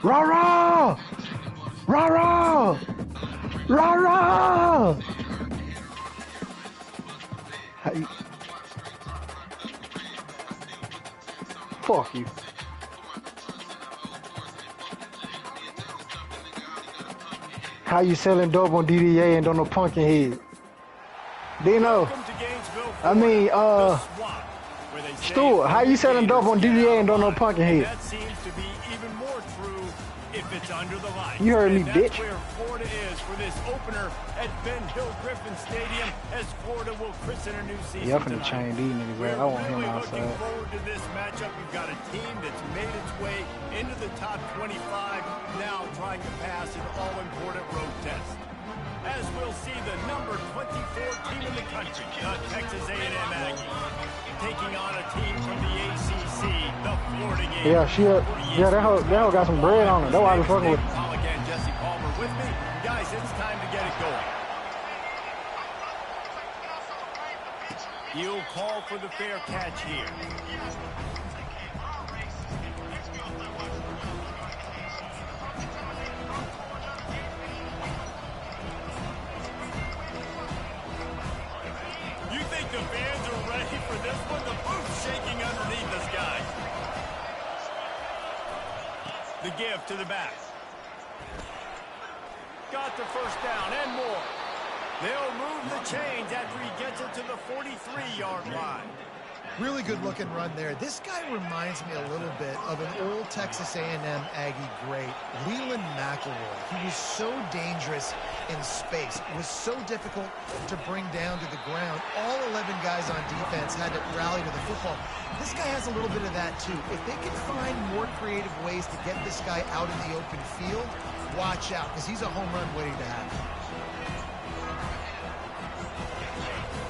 Rah-rah! Rah-rah! Rah-rah! Fuck you. How you selling dope on DDA and don't know pumpkin head? Dino. I mean, Stuart, how you selling dope on DDA and don't know pumpkin head? That seems to be even more true if it's under the lights. You heard me, and bitch. That's where Florida is for this opener at Ben Hill Griffin Stadium as Florida will christen a new season. Yeah, I'm finna chain these niggas, man. I want him really outside. looking forward to this matchup. You've got a team that's made its way into the top 25, now trying to pass an all-important road test. As we'll see the number 24 team in the country, the Texas A&M Aggies, taking on a team from the ACC, the Florida Gators. Yeah, that hoe got some bread on it. That's why I was fucking with it. Paul again, Jesse Palmer with me. Guys, it's time to get it going. He'll call for the fair catch here. You think the fans are ready for this one? The boot's shaking underneath us, guys. The give to the back. Got the first down and more. They'll move the chains after he gets it to the 43-yard line. Really good looking run there. This guy reminds me a little bit of an old Texas A&M Aggie great, Leland McElroy. He was so dangerous in space. It was so difficult to bring down to the ground. All 11 guys on defense had to rally to the football. This guy has a little bit of that too. If they can find more creative ways to get this guy out in the open field, watch out, because he's a home run waiting to happen.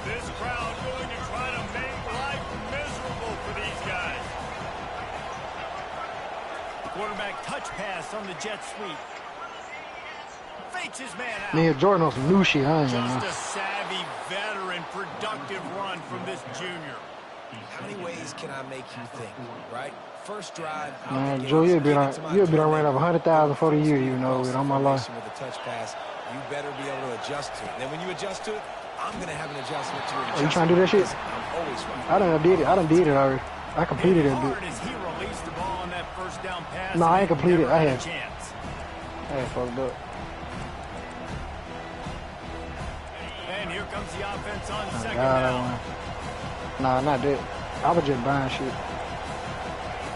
This crowd going to try to make life miserable for these guys. Quarterback touch pass on the jet sweep. Fakes his man out. Man, Jordan on some new shit. I ain't Just a savvy, veteran, productive run from this junior. How many ways can I make you think, right? First drive. Man, Joe, you'll be done ran up 100,000 for the year, you know, with all my life. With a touch pass, you better be able to adjust to it. And then when you adjust to it, I'm going to have an adjustment to it. Are you trying to do that shit? I'm always right. I done did it. I done did it already. I completed it. Hard as he released the ball on that first down pass. No, I ain't completed. I had chance. I had fucked up. And here comes the offense on second God, down. Nah, not that. I was just buying shit.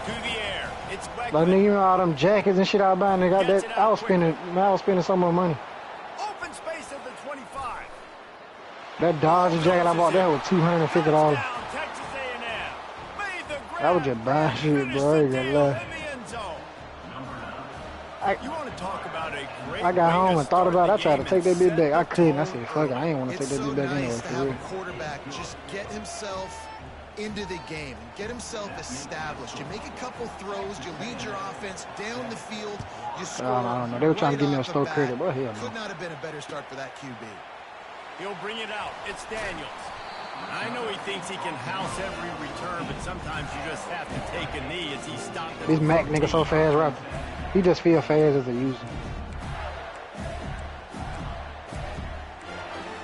To the air. It's Like nigga, you know all them jackets and shit I was buying. Nigga, I was spending so much money. Open space at the 25. That Dodger jacket I bought that was $250. Texas A&M. I was just buying shit, bro. I ain't gonna lie. You want to talk about a great I got home and thought about it. I tried to take that bitch back. I couldn't. I said, fuck it. I ain't want to take that bitch back anyway. To have a quarterback just get himself into the game, get himself established. You make a couple throws, you lead your offense down the field, you score. I don't know. They were trying to give me a slow credit, but hell no. Could not have been a better start for that QB. He'll bring it out. It's Daniels. I know he thinks he can house every return, but sometimes you just have to take a knee as he stopped. This Mac nigga so fast, right? He just feel fast as a user.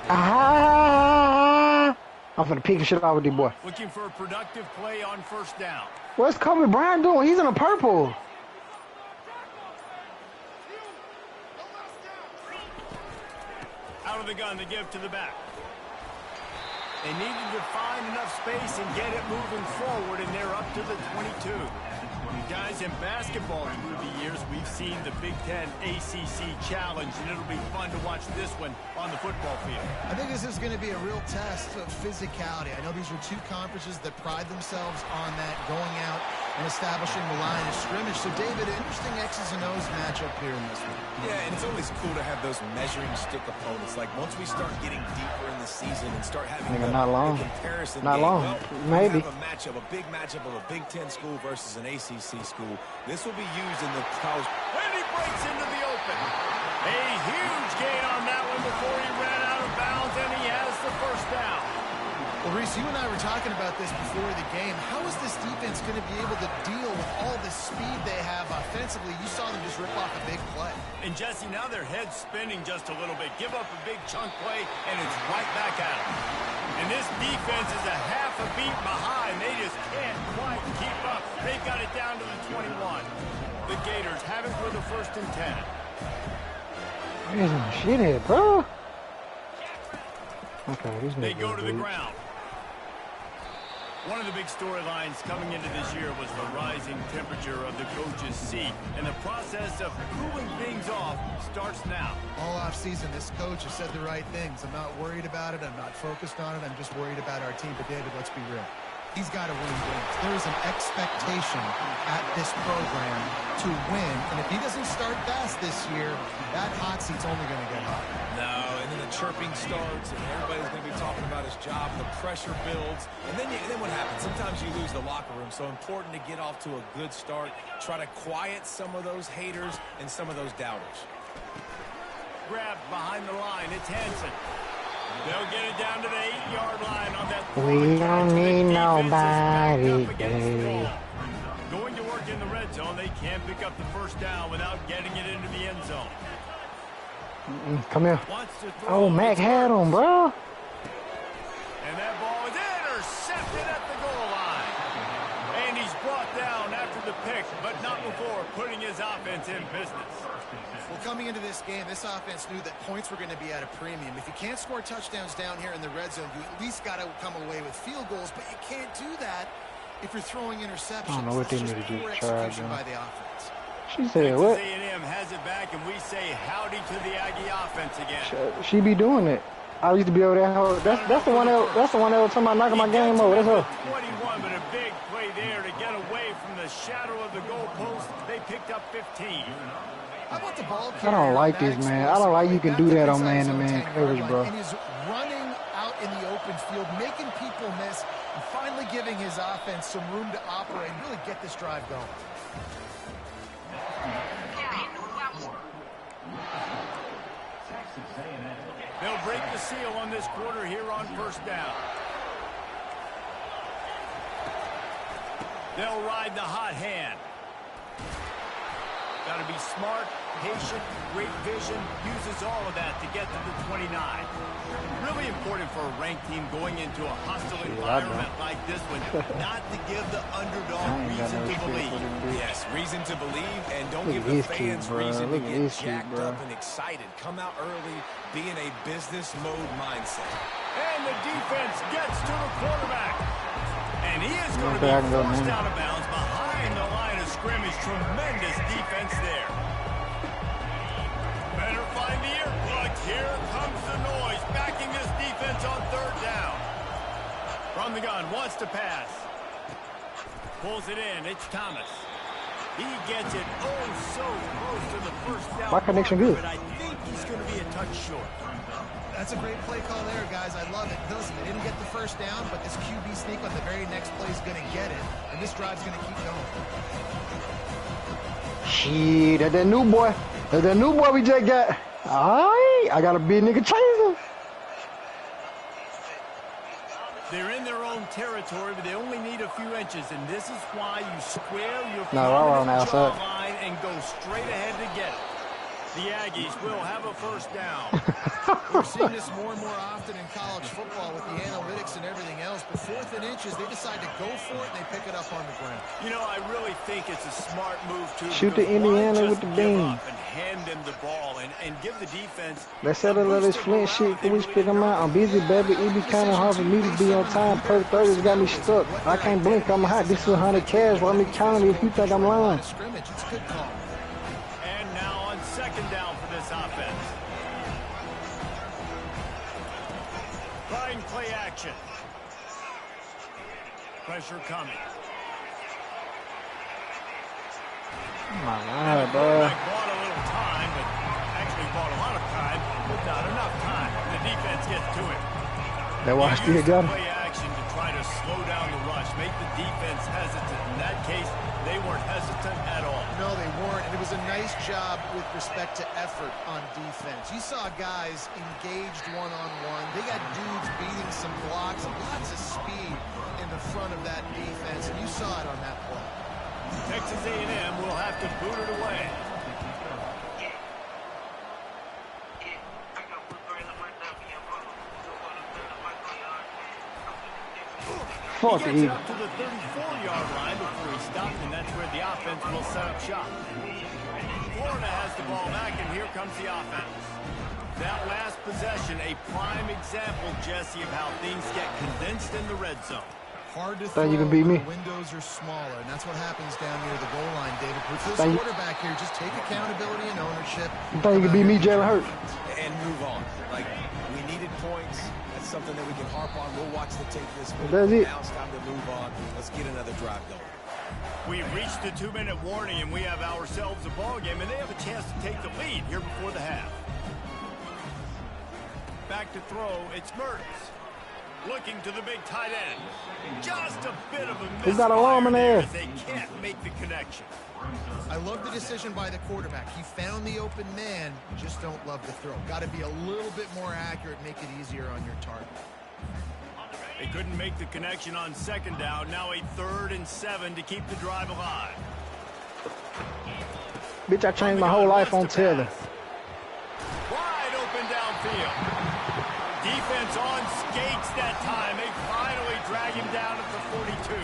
Ah! I'm finna pick shit out with this boy. Looking for a productive play on first down. What's Kobe Bryant doing? He's in a purple. Out of the gun to give to the back. They needed to find enough space and get it moving forward, and they're up to the 22. Guys, in basketball through the years, we've seen the Big Ten ACC Challenge, and it'll be fun to watch this one on the football field. I think this is going to be a real test of physicality. I know these were two conferences that pride themselves on that, going out and establishing the line of scrimmage. So, David, interesting X's and O's matchup here in this one. Yeah, and it's always cool to have those measuring stick opponents. Like, once we start getting deeper in the season and start having the comparison not game, long. well, Maybe. We have a big matchup of a Big Ten school versus an ACC school. This will be used in the college. And he breaks into the open. A huge gain on that one before he ran out of bounds, and he has the first down. Well, Reese, you and I were talking about this before the game. How is this defense going to be able to deal with all the speed they have offensively? defensively, you saw them just rip off a big play. And Jesse, now their head's spinning just a little bit. Give up a big chunk play, and it's right back at them. And this defense is a half a beat behind. They just can't quite keep up. They've got it down to the 21. The Gators have it for the 1st and 10. Where's my shit at, bro? Okay, they go to the ground. One of the big storylines coming into this year was the rising temperature of the coach's seat, and the process of cooling things off starts now. All offseason, this coach has said the right things. I'm not worried about it. I'm not focused on it. I'm just worried about our team. But, David, let's be real. He's got to win games. There is an expectation at this program to win, and if he doesn't start fast this year, that hot seat's only going to get hot. No, and then the chirping starts, and everybody's going to be talking about his job. The pressure builds, and then what happens? Sometimes you lose the locker room, so important to get off to a good start. Try to quiet some of those haters and some of those doubters. Grabbed behind the line. It's Hansen. They'll get it down to the 8-yard line on that. We don't need nobody. Going to work in the red zone. They can't pick up the 1st down without getting it into the end zone. Come here. Oh, Mac had him, bro. And that ball is intercepted at the goal line. And he's brought down after the pick, but not before putting his offense in business. Well, coming into this game, this offense knew that points were going to be at a premium. If you can't score touchdowns down here in the red zone, you at least got to come away with field goals, but you can't do that if you're throwing interceptions. I don't know what they need to do. Execution by the offense. She said what? A&M has it back, and we say howdy to the Aggie offense again. She be doing it. I used to be over there. That's the one that was talking about knocking my game over. That's her. 21, but a big play there to get away from the shadow of the goalpost. They picked up 15. How about the ball? I don't like this, man. I don't like you can do that on man-to-man coverage, bro. And he's running out in the open field, making people miss, and finally giving his offense some room to operate and really get this drive going. They'll break the seal on this quarter here on 1st down. They'll ride the hot hand. Got to be smart, patient, great vision, uses all of that to get to the 29. Really important for a ranked team going into a hostile environment like this one, not to give the underdog reason to believe. Yes, reason to believe, and don't give the fans reason to get jacked up and excited. Come out early, be in a business mode mindset. And the defense gets to the quarterback. And he is going to be forced out of bounds behind the line of scrimmage. Tremendous defense there. Better find the earplug. Here comes the noise. Backing this defense on 3rd down. From the gun, wants to pass. Pulls it in. It's Thomas. He gets it so close to the 1st down. My connection good. But I think he's going to be a touch short. That's a great play call there, guys. I love it. Listen, they didn't get the 1st down, but this QB sneak on the very next play is going to get it, and this drive's going to keep going. Shit, that's that new boy. That's that new boy we just got. All right, I got a big nigga chaser. They're in their own territory, but they only need a few inches, and this is why you square your line and go straight ahead to get it. The Aggies will have a 1st down. We're seeing this more and more often in college football with the analytics and everything else, but 4th and inches, they decide to go for it, and they pick it up on the ground. You know, I really think it's a smart move, too. Shoot the Indiana with the beam. And hand them the ball and give the defense. Let's settle all this Flint shit. Can we spit them out? I'm busy, baby. It be kind of hard for me to be on time. Per 30's got me stuck. I can't blink. I'm hot. This is 100 cash. Let me count it if you think I'm lying. It's a good call. And now on 2nd down for this offense. Trying play action. Pressure coming. My God, bro. Bought a little time, but actually bought a lot of time, but not enough time. The defense gets to it. That watch still got him. Play action to try to slow down the rush, make the defense hesitant. In that case, they weren't hesitant at all. No, they weren't, and it was a nice job with respect to effort on defense. You saw guys engaged one-on-one. They got dudes beating some blocks, lots of speed in the front of that defense, and you saw it on that play. Texas A&M will have have to boot it away. Fuck He it, gets it Eby. up to the 34-yard line before he stops, and that's where the offense will set up shop. Florida has the ball back, and here comes the offense. That last possession, a prime example, Jesse, of how things get condensed in the red zone. Hard to throw you can beat when me. the windows are smaller, and that's what happens down near the goal line, David. For this Thank you. quarterback here, just take accountability and ownership. You think you can beat me, Jalen Hurts? And move on. Like, we needed points. That's something that we can harp on. We'll watch the tape this week. That's it. Now it's time to move on. Let's get another drive going. We've reached the 2-minute warning, and we have ourselves a ball game, and they have a chance to take the lead here before the half. Back to throw, it's Mertz. Looking to the big tight end. Just a bit of a Who got a arm in misfire there? as they can't make the connection. I love the decision by the quarterback. He found the open man. You just don't love the throw. Got to be a little bit more accurate, make it easier on your target. They couldn't make the connection on second down. Now a 3rd and 7 to keep the drive alive. Bitch, I changed my whole life on Taylor. Wide open downfield. Defense on skates that time. They finally drag him down at the 42.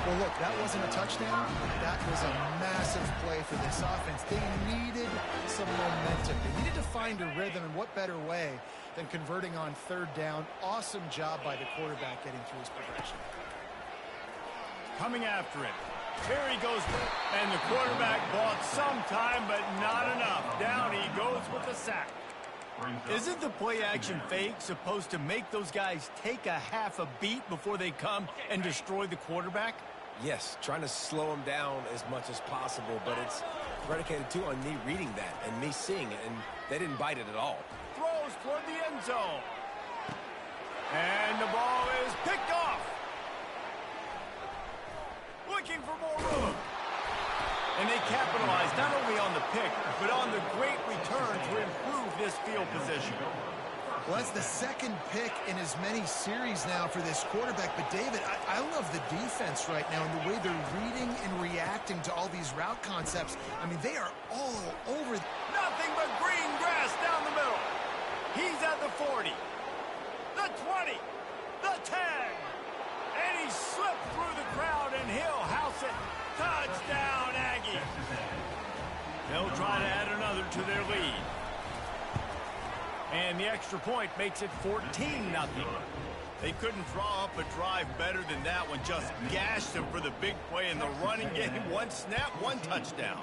Well, look, that wasn't a touchdown. That was a massive play for this offense. They needed some momentum. They needed to find a rhythm, and what better way than converting on 3rd down. Awesome job by the quarterback getting through his progression. Coming after him. Here he goes, and the quarterback bought some time, but not enough. Down he goes with the sack. Isn't the play-action fake supposed to make those guys take a half a beat before they come and destroy the quarterback? Yes, trying to slow him down as much as possible, but it's predicated, too, on me reading that and me seeing it, and they didn't bite it at all. Throws toward the end zone. And the ball is picked off. Looking for more room. And they capitalize not only on the pick, but on the great return to improve this field position. Well, that's the 2nd pick in as many series now for this quarterback. But, David, I love the defense right now and the way they're reading and reacting to all these route concepts. I mean, they are all over. Nothing but green grass down the middle. He's at the 40, the 20, the 10. And he slipped through the crowd, and he'll house it. Touchdown, Aggie. They'll try to add another to their lead. And the extra point makes it 14-0. They couldn't draw up a drive better than that one. Just gashed them for the big play in the running game. 1 snap, 1 touchdown.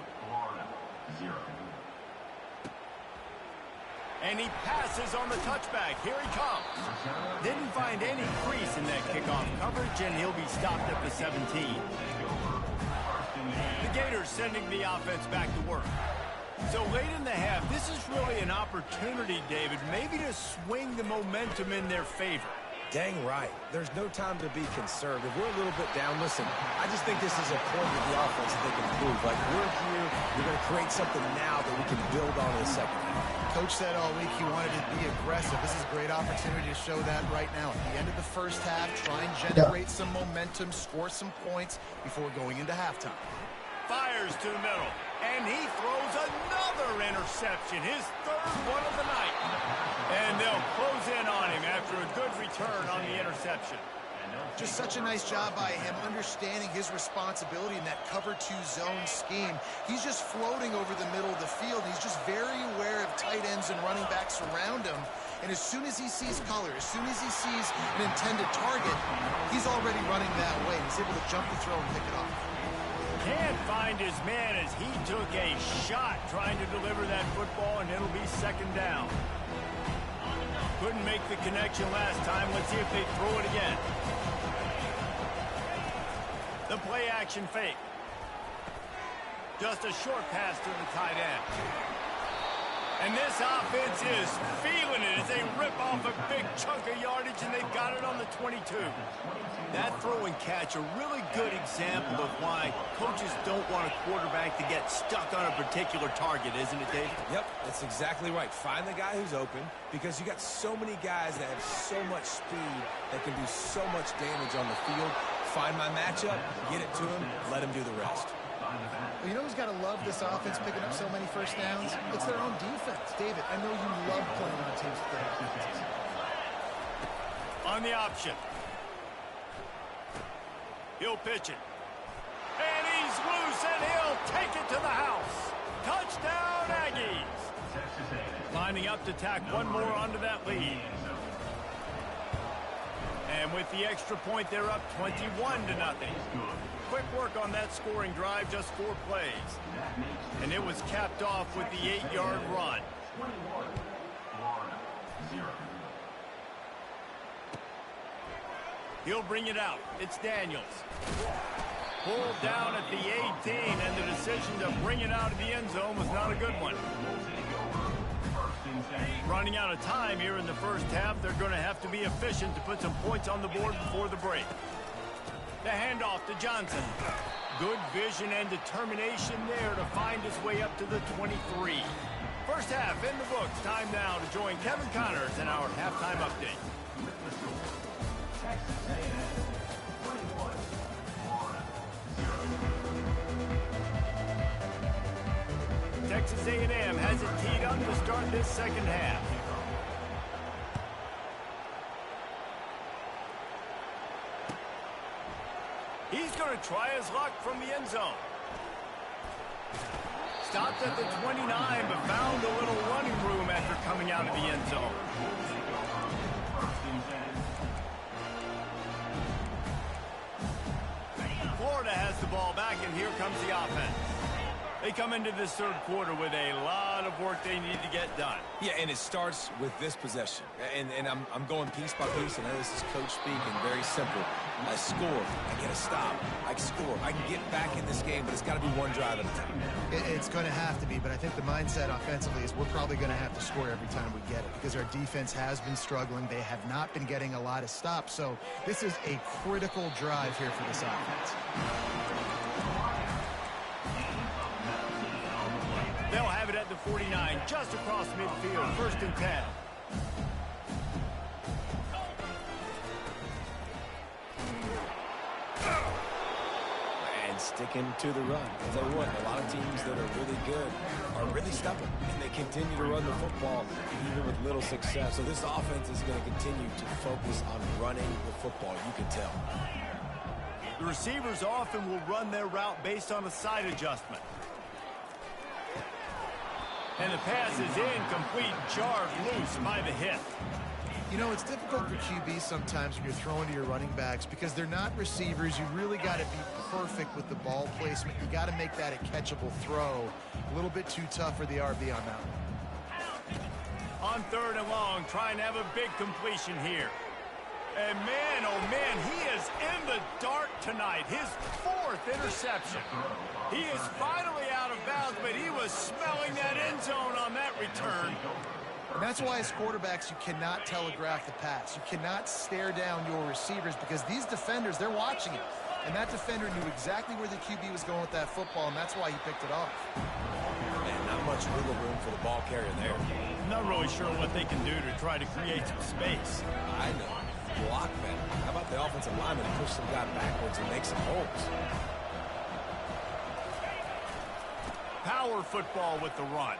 And he passes on the touchback. Here he comes. Didn't find any crease in that kickoff coverage, and he'll be stopped at the 17. The Gators sending the offense back to work. So late in the half, this is really an opportunity, David, maybe to swing the momentum in their favor. Dang right. There's no time to be concerned. If we're a little bit down, listen, I just think this is a point of the offense that they can prove. Like, we're here, we're going to create something now that we can build on in the second half. Coach said all week he wanted to be aggressive. This is a great opportunity to show that right now. At the end of the first half, try and generate some momentum, score some points before going into halftime. Fires to the middle, and he throws another interception, his 3rd one of the night. And they'll close in on him after a good return on the interception. Just such a nice job by him understanding his responsibility in that cover 2 zone scheme. He's just floating over the middle of the field. He's just very aware of tight ends and running backs around him. And as soon as he sees color, as soon as he sees an intended target, he's already running that way. He's able to jump the throw and pick it off. Can't find his man as he took a shot trying to deliver that football, and it'll be 2nd down. Couldn't make the connection last time. Let's see if they throw it again. The play action fake. Just a short pass to the tight end. And this offense is feeling it as they rip off a big chunk of yardage, and they've got it on the 22. That throw and catch, a really good example of why coaches don't want a quarterback to get stuck on a particular target, isn't it, Dave? Yep, that's exactly right. Find the guy who's open, because you got so many guys that have so much speed that can do so much damage on the field. Find my matchup, get it to him, let him do the rest. You know who's got to love this offense picking up so many first downs? It's their own defense. David, I know you love playing on teams with their offenses. On the option. He'll pitch it. And he's loose, and he'll take it to the house. Touchdown, Aggies. Lining up to tack one more onto that lead. And with the extra point, they're up 21-0. Quick work on that scoring drive, just 4 plays. And it was capped off with the 8-yard run. He'll bring it out. It's Daniels. Pulled down at the 18, and the decision to bring it out of the end zone was not a good one. Running out of time here in the first half, they're going to have to be efficient to put some points on the board before the break. The handoff to Johnson. Good vision and determination there to find his way up to the 23. First half in the books. Time now to join Kevin Connors in our halftime update. Texas A&M has it teed up to start this second half. He's going to try his luck from the end zone. Stopped at the 29, but found a little running room after coming out of the end zone. Florida has the ball back, and here comes the offense. They come into this third quarter with a lot of work they need to get done. Yeah, and it starts with this possession. And I'm going piece by piece. I know this is coach speak and very simple. I score. I get a stop. I score. I can get back in this game, but it's got to be one drive at a time. It's going to have to be, but I think the mindset offensively is we're probably going to have to score every time we get it because our defense has been struggling. They have not been getting a lot of stops. So this is a critical drive here for this offense. They'll have it at the 49, just across midfield, 1st and 10. And sticking to the run. I'll tell you what, a lot of teams that are really good are really stubborn, and they continue to run the football even with little success. So this offense is going to continue to focus on running the football, you can tell. The receivers often will run their route based on a side adjustment. And the pass is incomplete, jarred loose by the hip. You know, it's difficult for QBs sometimes when you're throwing to your running backs because they're not receivers. You really got to be perfect with the ball placement. You got to make that a catchable throw. A little bit too tough for the RB on that one. On 3rd and long, trying to have a big completion here. And man, oh man, he is in the dark tonight. His 4th interception. He is finally out of bounds, but he was smelling that end zone on that return. And that's why as quarterbacks, you cannot telegraph the pass. You cannot stare down your receivers because these defenders, they're watching it. And that defender knew exactly where the QB was going with that football, and that's why he picked it off. And not much wiggle room for the ball carrier there. I'm not really sure what they can do to try to create some space. I know. Block better. How about the offensive lineman push some guy backwards and make some holes? Power football with the run.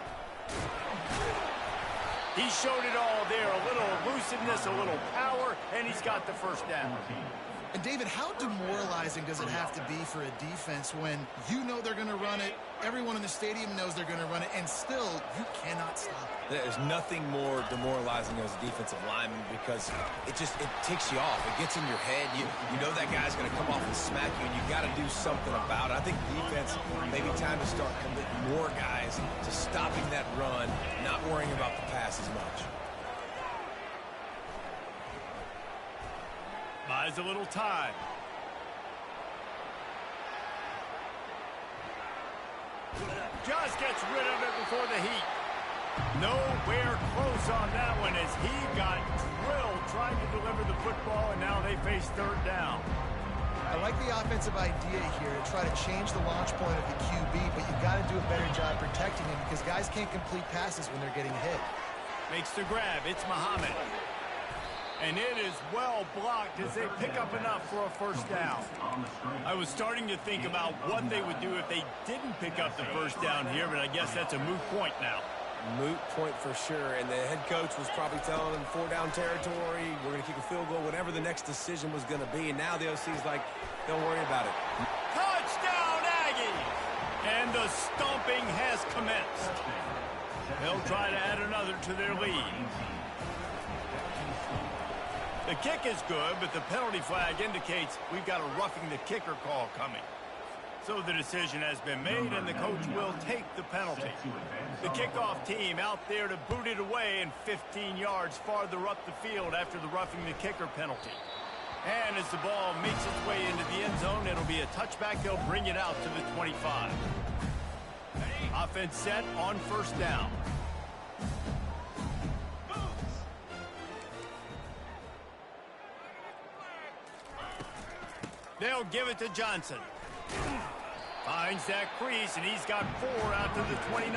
He showed it all there. A little elusiveness, a little power, and he's got the first down. And David, how demoralizing does it have to be for a defense when you know they're going to run it, everyone in the stadium knows they're going to run it, and still you cannot stop it? There's nothing more demoralizing as a defensive lineman because it ticks you off. It gets in your head. You know that guy's going to come off and smack you, and you got to do something about it. I think defense, maybe time to start committing more guys to stopping that run, not worrying about the pass as much. Buys a little time. Just gets rid of it before the heat. Nowhere close on that one as he got drilled trying to deliver the football, and now they face 3rd down. I like the offensive idea here to try to change the launch point of the QB, but you got to do a better job protecting him because guys can't complete passes when they're getting hit. Makes the grab. It's Muhammad. And it is well blocked as they pick up enough for a first down. I was starting to think about what they would do if they didn't pick up the first down here, but I guess that's a moot point now. Moot point for sure, and the head coach was probably telling them 4-down territory, we're going to kick a field goal, whatever the next decision was going to be, and now the OC's like, don't worry about it. Touchdown, Aggies! And the stomping has commenced. They'll try to add another to their lead. The kick is good, but the penalty flag indicates we've got a roughing the kicker call coming. So the decision has been made, and the coach will take the penalty. The kickoff team out there to boot it away and 15 yards farther up the field after the roughing the kicker penalty. And as the ball makes its way into the end zone, it'll be a touchback. They'll bring it out to the 25. Offense set on first down. They'll give it to Johnson. Finds that crease, and he's got 4 out to the 29.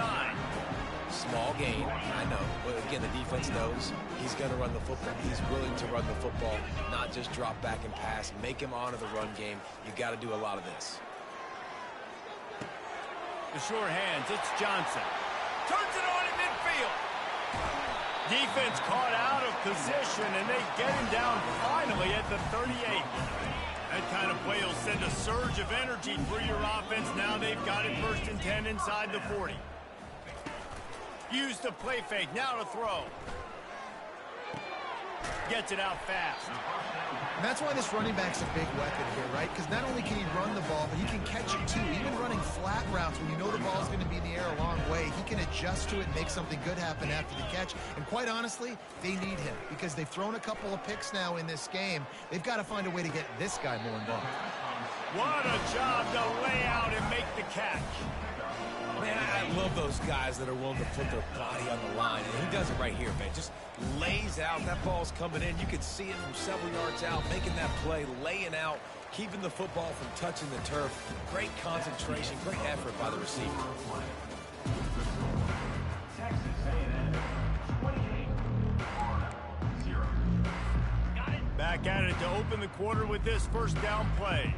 Small gain, I know. But again, the defense knows he's going to run the football. He's willing to run the football, not just drop back and pass. Make him honor the run game. You got to do a lot of this. The sure hands, it's Johnson. Turns it on in midfield. Defense caught out of position, and they get him down finally at the 38. That kind of play will send a surge of energy through your offense. Now they've got it 1st and 10 inside the 40. Use the play fake, now to throw. Gets it out fast. And that's why this running back's a big weapon here, right? Because not only can he run the ball, but he can catch it too. Even running flat routes when you know the ball's going to be in the air a long way, he can adjust to it and make something good happen after the catch. And quite honestly, they need him because they've thrown a couple of picks now in this game. They've got to find a way to get this guy more involved. What a job to lay out and make the catch. Man, I love those guys that are willing to put their body on the line. And he does it right here, man. Just lays out. That ball's coming in. You can see it from several yards out, making that play, laying out, keeping the football from touching the turf. Great concentration, great effort by the receiver. Back at it to open the quarter with this first down play.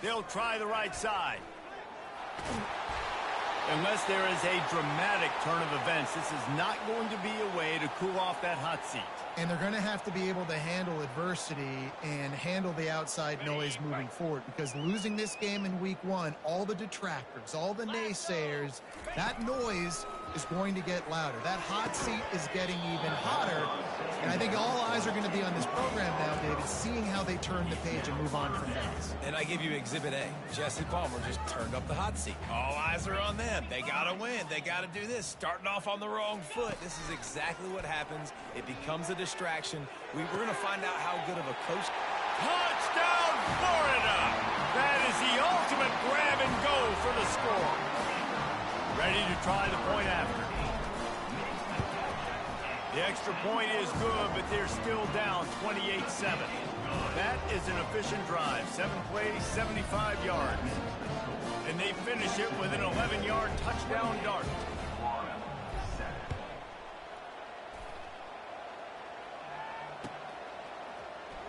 They'll try the right side. Unless there is a dramatic turn of events, this is not going to be a way to cool off that hot seat. And they're going to have to be able to handle adversity and handle the outside noise moving forward, because losing this game in week 1, all the detractors, all the naysayers, that noise is going to get louder. That hot seat is getting even hotter. And I think all eyes are going to be on this program now, David, seeing how they turn the page and move on from this. And I give you Exhibit A. Jesse Palmer just turned up the hot seat. All eyes are on them. They got to win. They got to do this. Starting off on the wrong foot. This is exactly what happens. It becomes a distraction. We're going to find out how good of a coach. Touchdown, Florida! That is the ultimate grab and go for the score. Ready to try the point after. The extra point is good, but they're still down 28-7. That is an efficient drive. 7 plays, 75 yards. And they finish it with an 11-yard touchdown dart.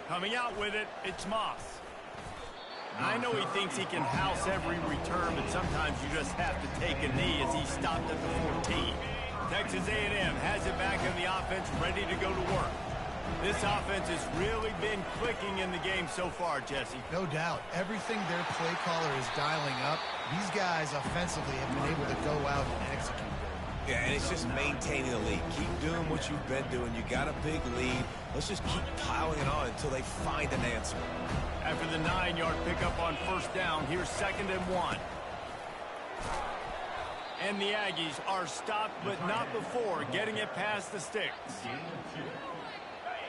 Coming out with it, it's Moss. I know he thinks he can house every return, but sometimes you just have to take a knee as he stopped at the 14. Texas A&M has it back in the offense, ready to go to work. This offense has really been clicking in the game so far, Jesse. No doubt. Everything their play caller is dialing up, these guys offensively have been able to go out and execute. Yeah, and it's just maintaining the lead. Keep doing what you've been doing. You got a big lead. Let's just keep piling it on until they find an answer. After the 9-yard pickup on first down, here's 2nd and 1. And the Aggies are stopped, but not before getting it past the sticks.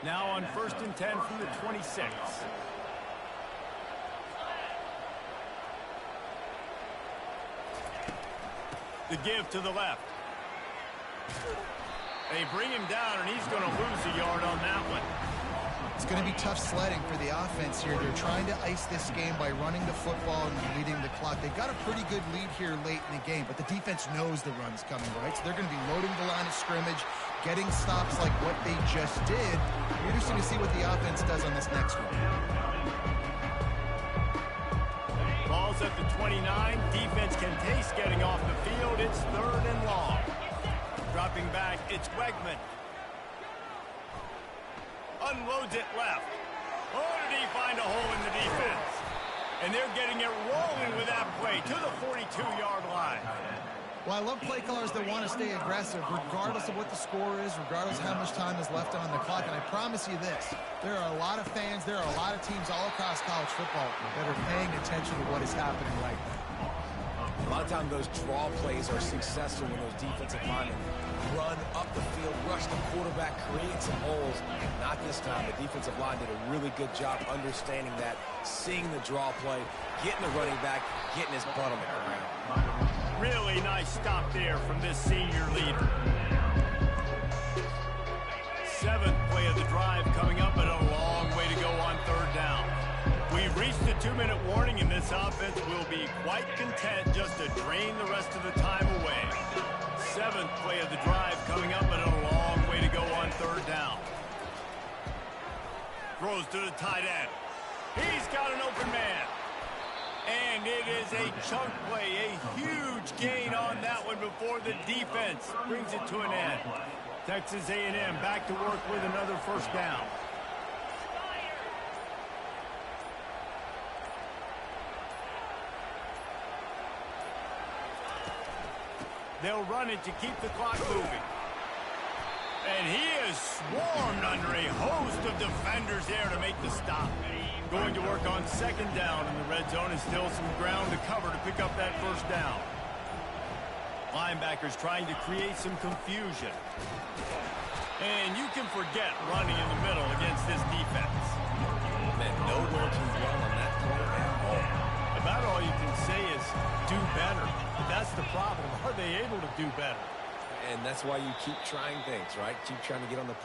Now on 1st and 10 from the 26. The give to the left. They bring him down, and he's going to lose a yard on that one. It's going to be tough sledding for the offense here. They're trying to ice this game by running the football and leading the clock. They've got a pretty good lead here late in the game, but the defense knows the run's coming, right? So they're going to be loading the line of scrimmage, getting stops like what they just did. Interesting to see what the offense does on this next one. Ball's at the 29. Defense can taste getting off the field. It's 3rd and long. Dropping back, it's Wegman. Unloads it left. Oh, did he find a hole in the defense? And they're getting it rolling with that play to the 42-yard line. Well, I love play callers that want to stay aggressive regardless of what the score is, regardless of how much time is left on the clock. And I promise you this, there are a lot of fans, there are a lot of teams all across college football that are paying attention to what is happening right now. A lot of times those draw plays are successful when those defensive linemen run up the field, rush the quarterback, create some holes. Not this time. The defensive line did a really good job understanding that, seeing the draw play, getting the running back, getting his butt on the ground. Really nice stop there from this senior leader. 7th play of the drive coming up, but a long way to go on 3rd down. We've reached the 2-minute warning, and this offense will be quite content just to drain the rest of the time away. 7th play of the drive coming up, but a long way to go on 3rd down. Throws to the tight end. He's got an open man. And it is a chunk play, a huge gain on that one before the defense brings it to an end. Texas A&M back to work with another 1st down. They'll run it to keep the clock moving. And he is swarmed under a host of defenders there to make the stop. Going to work on 2nd down in the red zone, and still some ground to cover to pick up that 1st down. Linebackers trying to create some confusion. And you can forget running in the middle against this defense. Man, nowhere to run on that play at all. About all you can say is do better. But that's the problem. Are they able to do better? And that's why you keep trying things, right? Keep trying to get on the